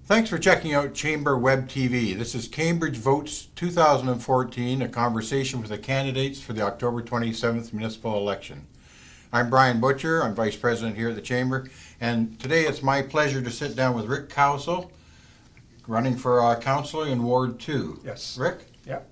Thanks for checking out Chamber Web TV. This is Cambridge Votes 2014, a conversation with the candidates for the October 27th municipal election. I'm Brian Butcher. I'm Vice President here at the Chamber, and today it's my pleasure to sit down with Rick Cowsill, running for councillor in Ward 2. Yes. Rick? Yeah.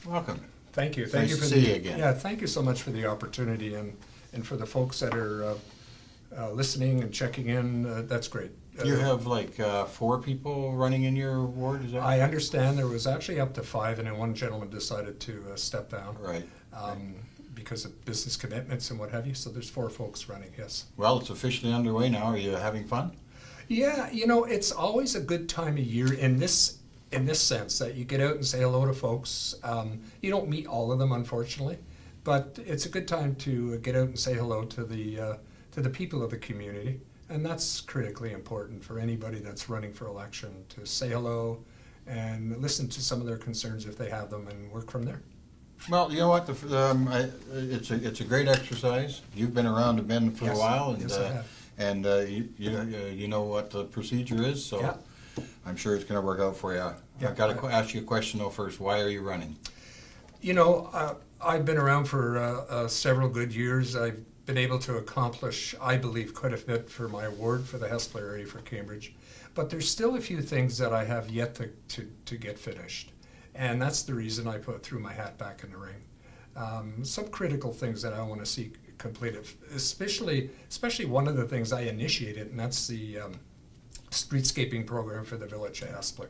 Welcome. Thank you. Nice to see you again. Yeah, thank you so much for the opportunity and for the folks that are listening and checking in. That's great. You have like 4 people running in your ward, is that I understand there was actually up to 5, and then one gentleman decided to step down. right? Because of business commitments and what have you. So there's 4 folks running, yes. Well, it's officially underway now. Are you having fun? Yeah, it's always a good time of year in this sense that you get out and say hello to folks. You don't meet all of them, unfortunately, but it's a good time to get out and say hello to the people of the community, and that's critically important for anybody that's running for election, to say hello and listen to some of their concerns if they have them, and work from there. Well, you know what? It's a great exercise. You've been around the bend for Yes. a while, and Yes, I have. you know what the procedure is. So Yeah. I'm sure it's going to work out for you. Yeah. I've got to ask you a question though first. Why are you running? I've been around for several good years. I've been able to accomplish, I believe, quite a bit for my ward, for the Hespeler area, for Cambridge. But there's still a few things that I have yet to get finished. And that's the reason I threw my hat back in the ring. Some critical things that I want to see completed, especially one of the things I initiated, and that's the streetscaping program for the village of Hespeler.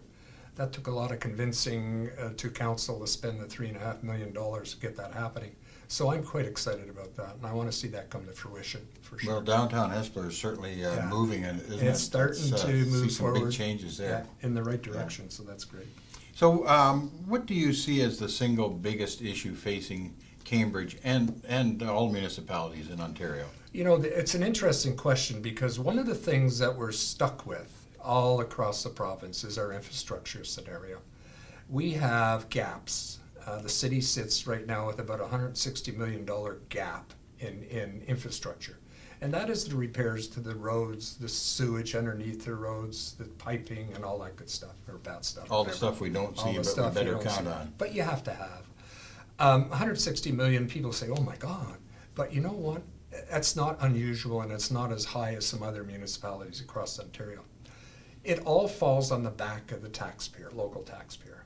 That took a lot of convincing to council to spend the $3.5 million to get that happening. So I'm quite excited about that, and I want to see that come to fruition for sure. Well, downtown Hespeler is certainly moving, and isn't It's starting to move see some forward. big changes there. Yeah, in the right direction, so that's great. So, what do you see as the single biggest issue facing Cambridge and all municipalities in Ontario? It's an interesting question, because one of the things that we're stuck with all across the province is our infrastructure scenario. We have gaps. The city sits right now with about a $160 million gap in infrastructure. And that is the repairs to the roads, the sewage underneath the roads, the piping, and all that good stuff, or bad stuff. All the whatever. stuff we don't All see, the but stuff we you better don't count see. on. But you have to have. 160 million, people say, oh my God. But you know what? That's not unusual, and it's not as high as some other municipalities across Ontario. It all falls on the back of the taxpayer, local taxpayer.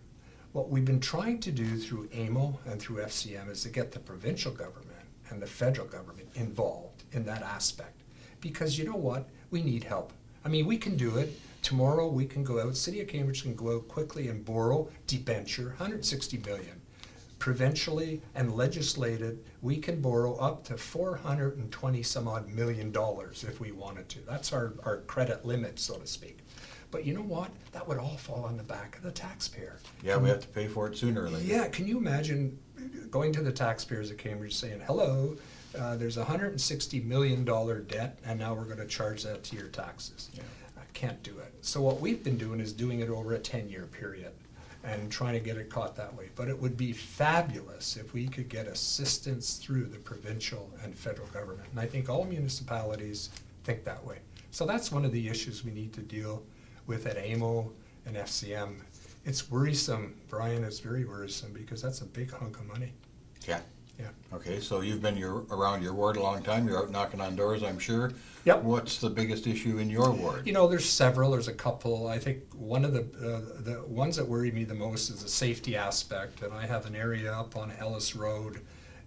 What we've been trying to do through AMO and through FCM is to get the provincial government and the federal government involved in that aspect. Because you know what? We need help. I mean, we can do it. Tomorrow we can go out, City of Cambridge can go out quickly and borrow, debenture, 160 million. Provincially and legislated, we can borrow up to 420 some odd million dollars if we wanted to. That's our credit limit, so to speak. But you know what? That would all fall on the back of the taxpayer. Yeah, we have to pay for it sooner or later. Yeah, can you imagine going to the taxpayers of Cambridge saying, hello, there's a $160 million debt, and now we're going to charge that to your taxes. Yeah. I can't do it. So what we've been doing is doing it over a 10-year period and trying to get it caught that way. But it would be fabulous if we could get assistance through the provincial and federal government. And I think all municipalities think that way. So that's one of the issues we need to deal with at AMO and FCM. It's worrisome, Brian, it's very worrisome, because that's a big hunk of money. Yeah. Yeah. Okay, so you've been around your ward a long time. You're out knocking on doors, I'm sure. Yep. What's the biggest issue in your ward? There's several, there's a couple. I think one of the ones that worry me the most is the safety aspect, and I have an area up on Ellis Road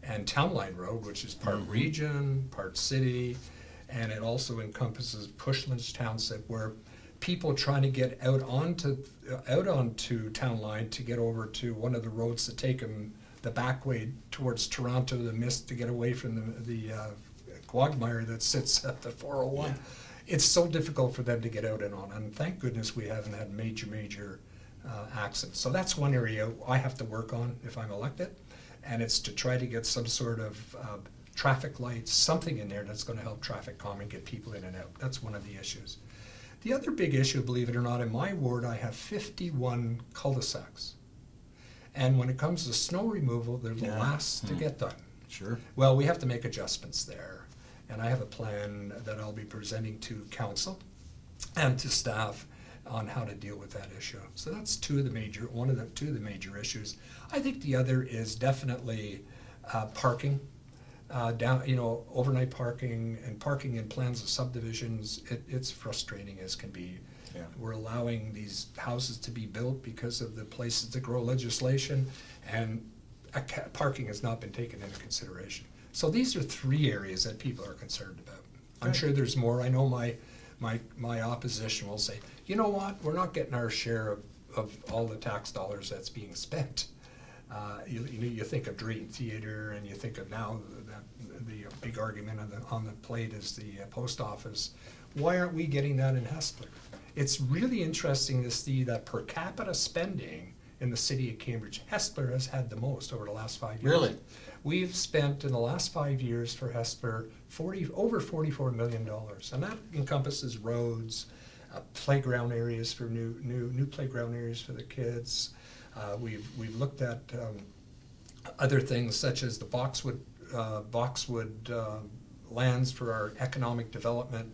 and Town Line Road, which is part region, part city, and it also encompasses Pushlands Township, where people trying to get out onto Town Line to get over to one of the roads that take them the back way towards Toronto, the mist, to get away from the quagmire that sits at the 401. Yeah. It's so difficult for them to get out and on, and thank goodness we haven't had major accidents. So that's one area I have to work on if I'm elected, and it's to try to get some sort of traffic lights, something in there that's going to help traffic calm and get people in and out. That's one of the issues. The other big issue, believe it or not, in my ward, I have 51 cul-de-sacs. And when it comes to snow removal, they're the last to get done. Sure. Well, we have to make adjustments there. And I have a plan that I'll be presenting to council and to staff on how to deal with that issue. So that's two of the major issues. I think the other is definitely parking. Overnight parking and parking in plans of subdivisions, it's frustrating as can be. Yeah. We're allowing these houses to be built because of the places to grow legislation, and parking has not been taken into consideration. So these are three areas that people are concerned about. I'm sure there's more. I know my opposition will say, you know what, we're not getting our share of all the tax dollars that's being spent. You think of Drayton Theatre, and you think of now the big argument on the plate is the post office. Why aren't we getting that in Hespeler? It's really interesting to see that per capita spending in the city of Cambridge, Hespeler has had the most over the last 5 years. Really? We've spent in the last 5 years for Hespeler over $44 million, and that encompasses roads, playground areas for new playground areas for the kids. We've looked at other things such as the Boxwood lands for our economic development.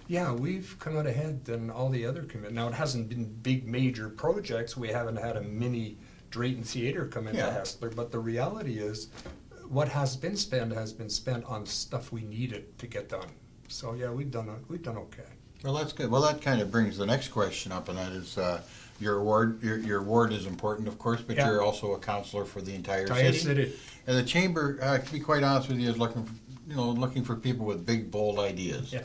Yeah, we've come out ahead than all the other committees. Now, it hasn't been big major projects. We haven't had a mini Drayton Theatre come into Hespeler, but the reality is what has been spent on stuff we needed to get done. So yeah, we've done okay. Well, that's good. Well, that kind of brings the next question up, and that is your ward. Your ward is important, of course, but you're also a councillor for the entire city. And the chamber, to be quite honest with you, is looking for people with big, bold ideas. Yeah.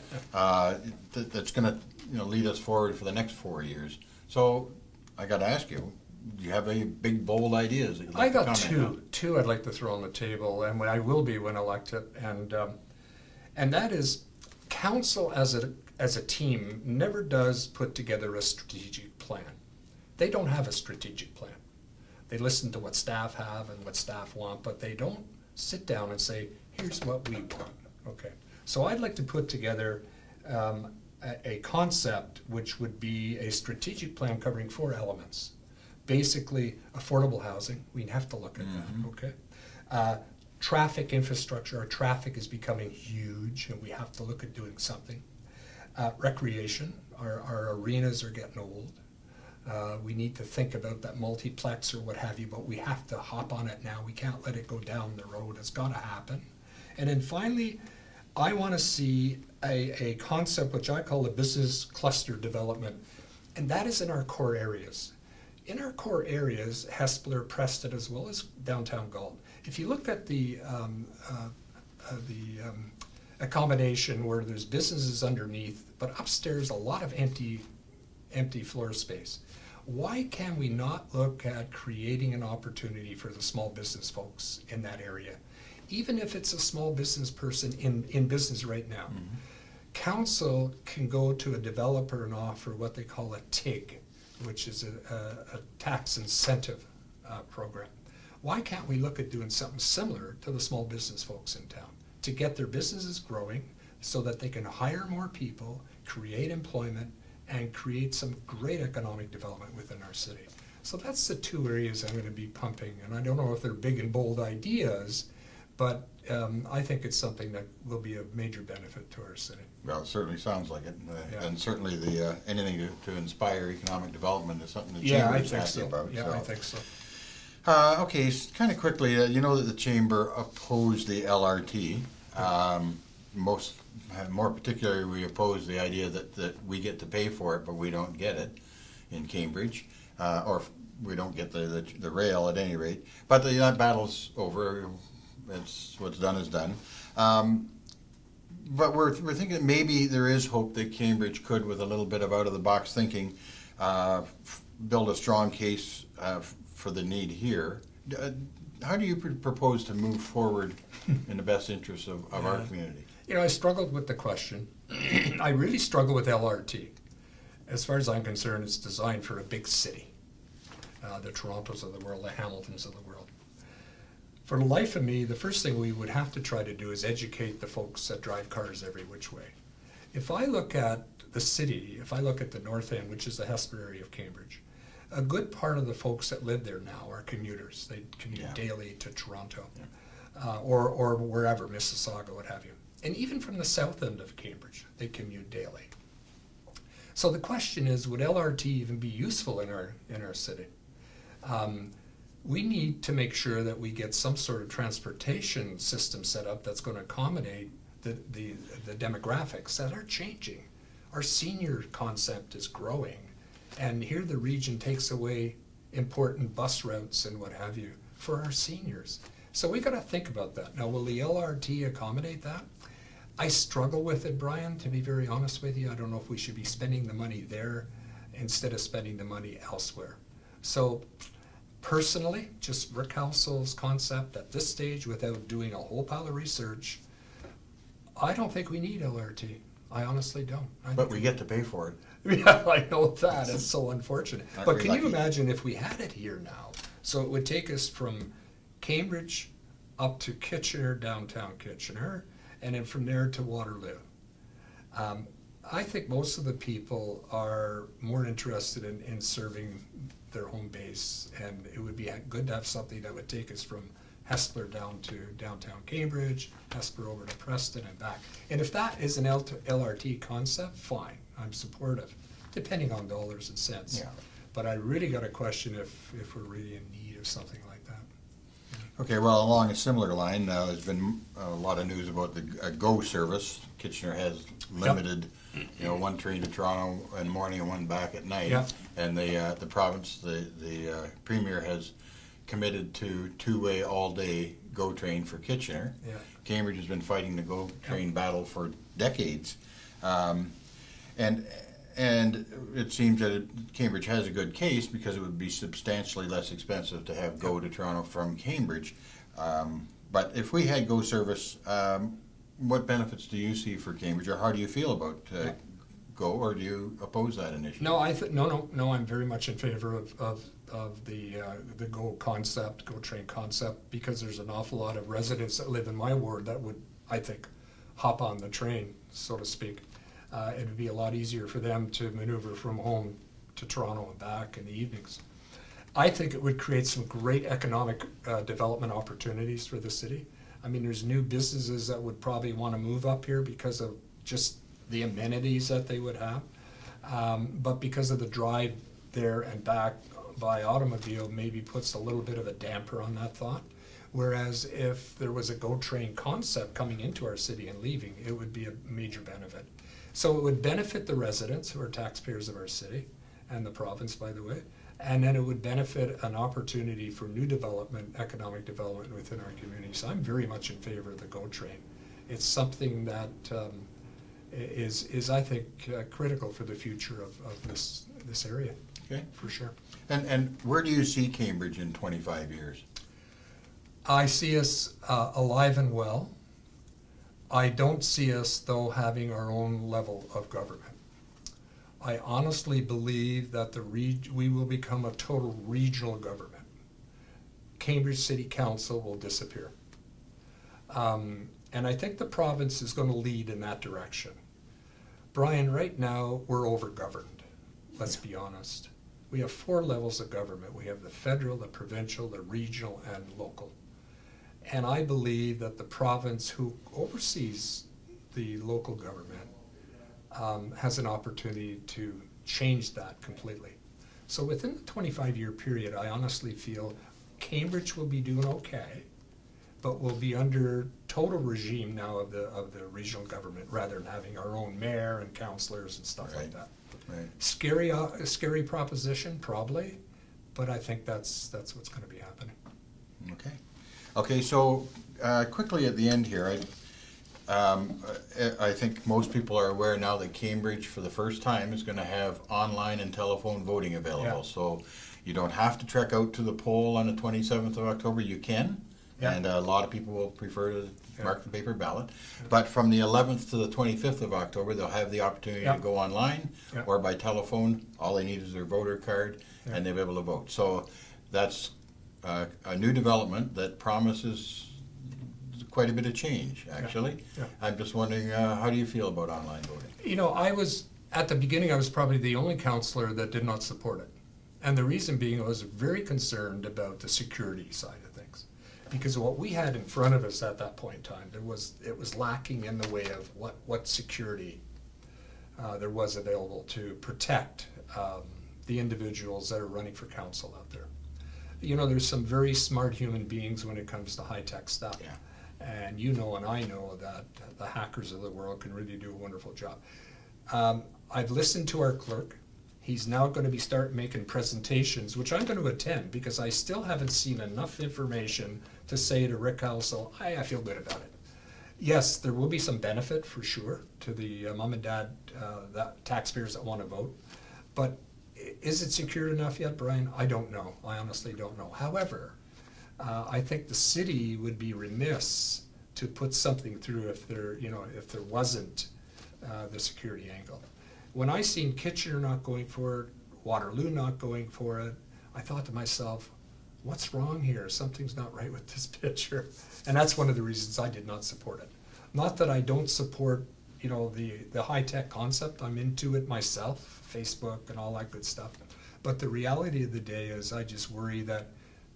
That's going to lead us forward for the next 4 years. So I got to ask you, do you have any big, bold ideas that you'd like to comment on? Two I'd like to throw on the table, and I will be when elected, and that is council as a team never does put together a strategic plan. They don't have a strategic plan. They listen to what staff have and what staff want, but they don't sit down and say, here's what we want. Okay. So I'd like to put together a concept which would be a strategic plan covering 4 elements. Basically, affordable housing, we'd have to look at that, okay? Traffic infrastructure, our traffic is becoming huge, and we have to look at doing something. Recreation, our arenas are getting old. We need to think about that multiplex or what have you, but we have to hop on it now. We can't let it go down the road. It's got to happen. And then finally, I want to see a concept which I call the business cluster development, and that is in our core areas. In our core areas, Hespeler, Preston, as well as downtown Galt, if you looked at the accommodation where there's businesses underneath, but upstairs a lot of empty floor space. Why can we not look at creating an opportunity for the small business folks in that area? Even if it's a small business person in business right now. Mm-hmm. Council can go to a developer and offer what they call a TIG, which is a tax incentive program. Why can't we look at doing something similar to the small business folks in town to get their businesses growing so that they can hire more people, create employment, and create some great economic development within our city? So that's the 2 areas I'm going to be pumping, and I don't know if they're big and bold ideas, but I think it's something that will be a major benefit to our city. Well, it certainly sounds like it, and certainly anything to inspire economic development is something the chamber is happy about. Yeah, I think so. Okay, kind of quickly, you know that the chamber opposed the LRT. More particularly, we oppose the idea that we get to pay for it, but we don't get it in Cambridge, or we don't get the rail at any rate. But that battle's over. It's what's done is done. But we're thinking maybe there is hope that Cambridge could, with a little bit of out-of-the-box thinking, build a strong case for the need here. How do you propose to move forward in the best interest of our community? I struggled with the question. I really struggle with LRT. As far as I'm concerned, it's designed for a big city. The Torontos of the world, the Hamiltons of the world. For the life of me, the first thing we would have to try to do is educate the folks that drive cars every which way. If I look at the city, if I look at the North End, which is the Hespeler area of Cambridge, a good part of the folks that live there now are commuters. They commute daily to Toronto, or wherever, Mississauga, what have you. And even from the south end of Cambridge, they commute daily. So the question is, would LRT even be useful in our city? We need to make sure that we get some sort of transportation system set up that's going to accommodate the demographics that are changing. Our senior concept is growing, and here the region takes away important bus routes and what have you for our seniors. So we got to think about that. Now, will the LRT accommodate that? I struggle with it, Brian, to be very honest with you. I don't know if we should be spending the money there instead of spending the money elsewhere. So personally, just Rick Cowsill's concept at this stage, without doing a whole pile of research, I don't think we need LRT. I honestly don't. But we get to pay for it. Yeah, I know that. It's so unfortunate. Aren't But we can you lucky? imagine if we had it here now? So it would take us from Cambridge up to Kitchener, downtown Kitchener, and then from there to Waterloo. I think most of the people are more interested in serving their home base, and it would be good to have something that would take us from Hespeler down to downtown Cambridge, Hespeler over to Preston and back. And if that is an LRT concept, fine, I'm supportive, depending on dollars and cents. Yeah. But I really got to question if we're really in need of something like that. Okay, well, along a similar line, there's been a lot of news about the GO service. Kitchener has limited, one train to Toronto in the morning and one back at night. Yeah. And the province, the premier has committed to two-way all-day GO train for Kitchener. Yeah. Cambridge has been fighting the GO train battle for decades. And it seems that Cambridge has a good case because it would be substantially less expensive to have GO to Toronto from Cambridge. But if we had GO service, what benefits do you see for Cambridge, or how do you feel about GO, or do you oppose that initiative? No, no. I'm very much in favor of the GO concept, GO train concept, because there's an awful lot of residents that live in my ward that would, I think, hop on the train, so to speak. It would be a lot easier for them to maneuver from home to Toronto and back in the evenings. I think it would create some great economic development opportunities for the city. I mean, there's new businesses that would probably want to move up here because of just the amenities that they would have. But because of the drive there and back by automobile, maybe puts a little bit of a damper on that thought. Whereas if there was a GO train concept coming into our city and leaving, it would be a major benefit. So it would benefit the residents who are taxpayers of our city and the province, by the way, and then it would benefit an opportunity for new development, economic development within our community. So I'm very much in favor of the GO train. It's something that is I think, critical for the future of this area. Okay. For sure. And where do you see Cambridge in 25 years? I see us alive and well. I don't see us, though, having our own level of government. I honestly believe that we will become a total regional government. Cambridge City Council will disappear. And I think the province is going to lead in that direction. Brian, right now, we're over-governed. Let's be honest. We have 4 levels of government. We have the federal, the provincial, the regional, and local. And I believe that the province, who oversees the local government, has an opportunity to change that completely. So within the 25-year period, I honestly feel Cambridge will be doing okay, but we'll be under total regime now of the regional government, rather than having our own mayor and councillors and stuff like that. Right. Scary proposition, probably, but I think that's what's going to be happening. Okay. Okay, so quickly at the end here, I think most people are aware now that Cambridge, for the first time, is going to have online and telephone voting available. Yeah. So you don't have to trek out to the poll on the 27th of October. You can, Yeah. and a lot of people will prefer to Yeah. mark the paper ballot. But from the 11th to the 25th of October, they'll have the opportunity Yeah. to go online Yeah. or by telephone. All they need is their voter card, Yeah. and they'll be able to vote. So that's a new development that promises quite a bit of change, actually. Yeah. I'm just wondering, how do you feel about online voting? You know, at the beginning, I was probably the only councillor that did not support it. And the reason being, I was very concerned about the security side of things. Because what we had in front of us at that point in time, it was lacking in the way of what security there was available to protect the individuals that are running for council out there. You know, there's some very smart human beings when it comes to high-tech stuff. Yeah. And you know and I know that the hackers of the world can really do a wonderful job. I've listened to our clerk. He's now going to be start making presentations, which I'm going to attend because I still haven't seen enough information to say to Rick Cowsill, I feel good about it. Yes, there will be some benefit for sure to the mom and dad, that taxpayers that want to vote. But is it secured enough yet, Brian? I don't know. I honestly don't know. However, I think the city would be remiss to put something through if there wasn't the security angle. When I seen Kitchener not going for it, Waterloo not going for it, I thought to myself, what's wrong here? Something's not right with this picture. And that's one of the reasons I did not support it. Not that I don't support, the high-tech concept. I'm into it myself, Facebook and all that good stuff. But the reality of the day is I just worry that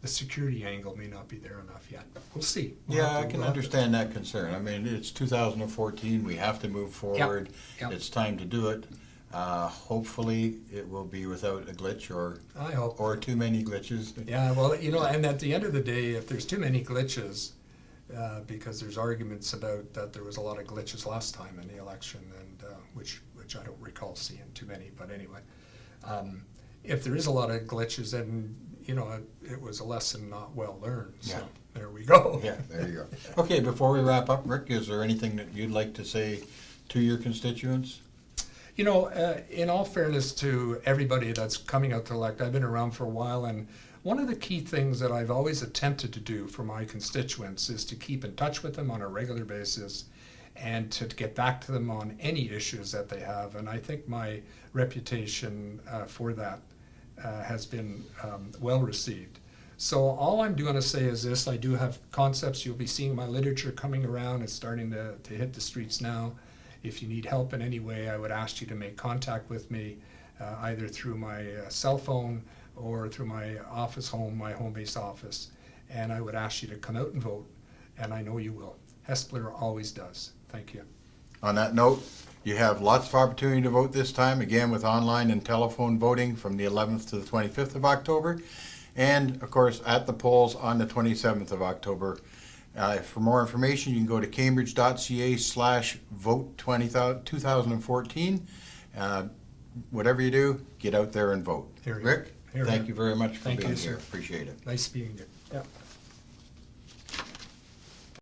the security angle may not be there enough yet. We'll see. Yeah, I can understand that concern. I mean, it's 2014, we have to move forward. Yep. It's time to do it. Hopefully, it will be without a glitch I hope. or too many glitches. Yeah, well, and at the end of the day, if there's too many glitches, because there's arguments about that there was a lot of glitches last time in the election, and which I don't recall seeing too many, but anyway. If there is a lot of glitches, then, it was a lesson not well learned, so Yeah. there we go. Yeah, there you go. Okay, before we wrap up, Rick, is there anything that you'd like to say to your constituents? In all fairness to everybody that's coming out to elect, I've been around for a while, and one of the key things that I've always attempted to do for my constituents is to keep in touch with them on a regular basis and to get back to them on any issues that they have. And I think my reputation for that has been well received. So all I'm going to say is this: I do have concepts. You'll be seeing my literature coming around. It's starting to hit the streets now. If you need help in any way, I would ask you to make contact with me, either through my cell phone or through my my home-based office. And I would ask you to come out and vote, and I know you will. Hespeler always does. Thank you. On that note, you have lots of opportunity to vote this time, again with online and telephone voting from the 11th to the 25th of October, and of course at the polls on the 27th of October. For more information, you can go to cambridge.ca/vote 2014. Whatever you do, get out there and vote. Here, Rick, here, thank you very much for Thank being you, here. sir. Appreciate it. Nice being here. Yeah.